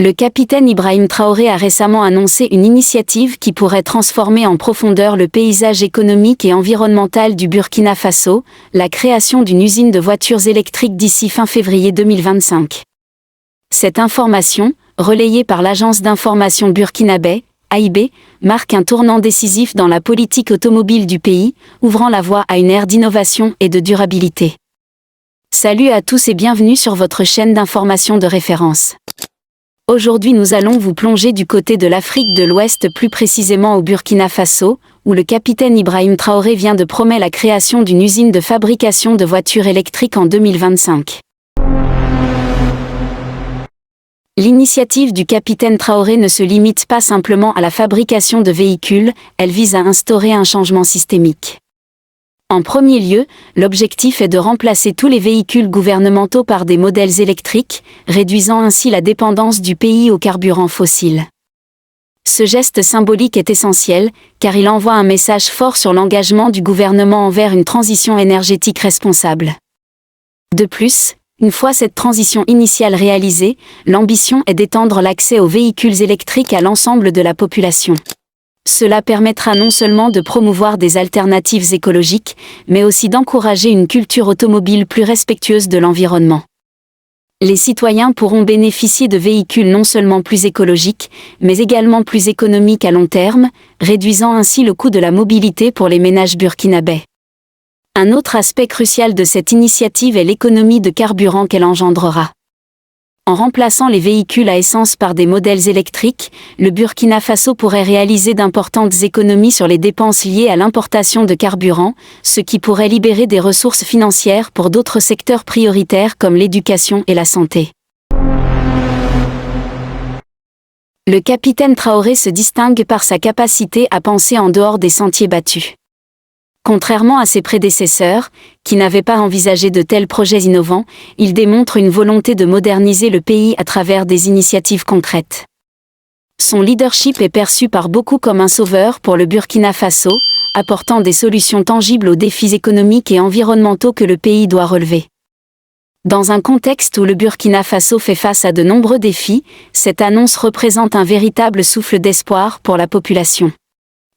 Le capitaine Ibrahim Traoré a récemment annoncé une initiative qui pourrait transformer en profondeur le paysage économique et environnemental du Burkina Faso, la création d'une usine de voitures électriques d'ici fin février 2025. Cette information, relayée par l'agence d'information burkinabé, AIB, marque un tournant décisif dans la politique automobile du pays, ouvrant la voie à une ère d'innovation et de durabilité. Salut à tous et bienvenue sur votre chaîne d'information de référence. Aujourd'hui nous allons vous plonger du côté de l'Afrique de l'Ouest, plus précisément au Burkina Faso, où le capitaine Ibrahim Traoré vient de promettre la création d'une usine de fabrication de voitures électriques en 2025. L'initiative du capitaine Traoré ne se limite pas simplement à la fabrication de véhicules, elle vise à instaurer un changement systémique. En premier lieu, l'objectif est de remplacer tous les véhicules gouvernementaux par des modèles électriques, réduisant ainsi la dépendance du pays aux carburants fossiles. Ce geste symbolique est essentiel, car il envoie un message fort sur l'engagement du gouvernement envers une transition énergétique responsable. De plus, une fois cette transition initiale réalisée, l'ambition est d'étendre l'accès aux véhicules électriques à l'ensemble de la population. Cela permettra non seulement de promouvoir des alternatives écologiques, mais aussi d'encourager une culture automobile plus respectueuse de l'environnement. Les citoyens pourront bénéficier de véhicules non seulement plus écologiques, mais également plus économiques à long terme, réduisant ainsi le coût de la mobilité pour les ménages burkinabés. Un autre aspect crucial de cette initiative est l'économie de carburant qu'elle engendrera. En remplaçant les véhicules à essence par des modèles électriques, le Burkina Faso pourrait réaliser d'importantes économies sur les dépenses liées à l'importation de carburant, ce qui pourrait libérer des ressources financières pour d'autres secteurs prioritaires comme l'éducation et la santé. Le capitaine Traoré se distingue par sa capacité à penser en dehors des sentiers battus. Contrairement à ses prédécesseurs, qui n'avaient pas envisagé de tels projets innovants, il démontre une volonté de moderniser le pays à travers des initiatives concrètes. Son leadership est perçu par beaucoup comme un sauveur pour le Burkina Faso, apportant des solutions tangibles aux défis économiques et environnementaux que le pays doit relever. Dans un contexte où le Burkina Faso fait face à de nombreux défis, cette annonce représente un véritable souffle d'espoir pour la population.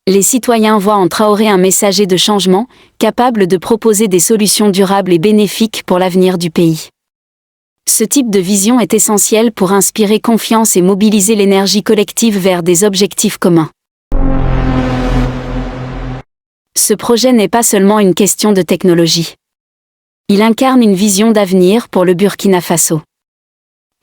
Les citoyens voient en Traoré un messager de changement, capable de proposer des solutions durables et bénéfiques pour l'avenir du pays. Ce type de vision est essentiel pour inspirer confiance et mobiliser l'énergie collective vers des objectifs communs. Ce projet n'est pas seulement une question de technologie. Il incarne une vision d'avenir pour le Burkina Faso.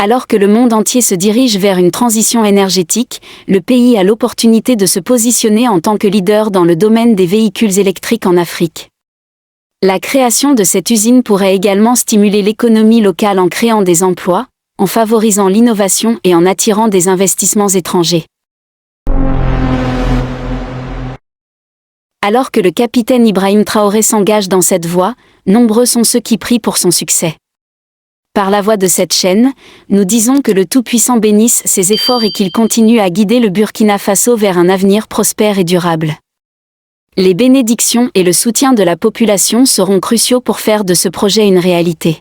Alors que le monde entier se dirige vers une transition énergétique, le pays a l'opportunité de se positionner en tant que leader dans le domaine des véhicules électriques en Afrique. La création de cette usine pourrait également stimuler l'économie locale en créant des emplois, en favorisant l'innovation et en attirant des investissements étrangers. Alors que le capitaine Ibrahim Traoré s'engage dans cette voie, nombreux sont ceux qui prient pour son succès. Par la voix de cette chaîne, nous disons que le Tout-Puissant bénisse ses efforts et qu'il continue à guider le Burkina Faso vers un avenir prospère et durable. Les bénédictions et le soutien de la population seront cruciaux pour faire de ce projet une réalité.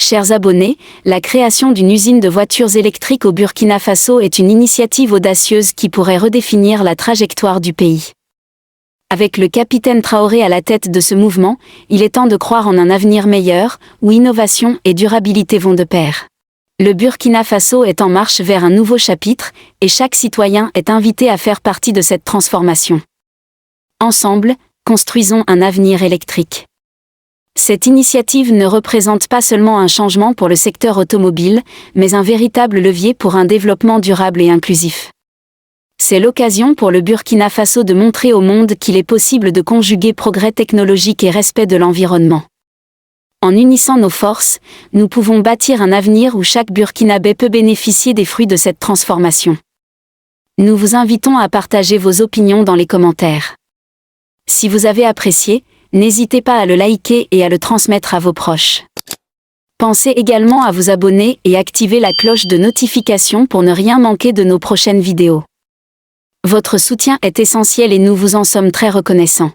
Chers abonnés, la création d'une usine de voitures électriques au Burkina Faso est une initiative audacieuse qui pourrait redéfinir la trajectoire du pays. Avec le capitaine Traoré à la tête de ce mouvement, il est temps de croire en un avenir meilleur, où innovation et durabilité vont de pair. Le Burkina Faso est en marche vers un nouveau chapitre, et chaque citoyen est invité à faire partie de cette transformation. Ensemble, construisons un avenir électrique. Cette initiative ne représente pas seulement un changement pour le secteur automobile, mais un véritable levier pour un développement durable et inclusif. C'est l'occasion pour le Burkina Faso de montrer au monde qu'il est possible de conjuguer progrès technologique et respect de l'environnement. En unissant nos forces, nous pouvons bâtir un avenir où chaque Burkinabé peut bénéficier des fruits de cette transformation. Nous vous invitons à partager vos opinions dans les commentaires. Si vous avez apprécié, n'hésitez pas à le liker et à le transmettre à vos proches. Pensez également à vous abonner et activer la cloche de notification pour ne rien manquer de nos prochaines vidéos. Votre soutien est essentiel et nous vous en sommes très reconnaissants.